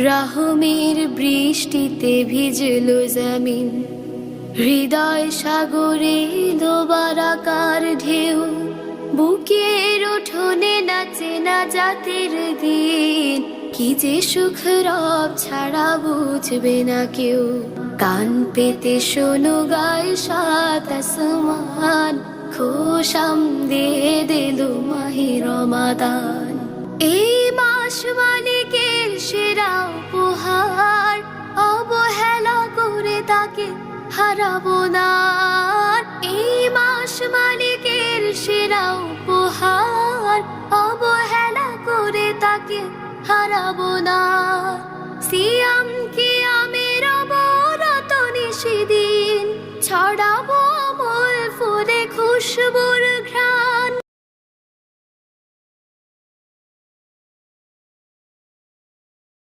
রাহমের বৃষ্টিতে ভিজলো জমিন, হৃদয় সাগরে দোবারাকার ঢেউ, বুকের উঠোনে নাচে না জাতির দিন। কি যে সুখ রব ছাড়া বুঝবে না কেউ, কান পেতে শোনো গায় সাত আসমান, খোশাম দিয়ে দিল মাহে রমাদান। এই মাস মালিকের সেরা উপহার, অবহেলা করে তাকে হারাবো না। এই মাস মালিকের সেরা উপহার, অবহেলা করে তাকে হারাবো না।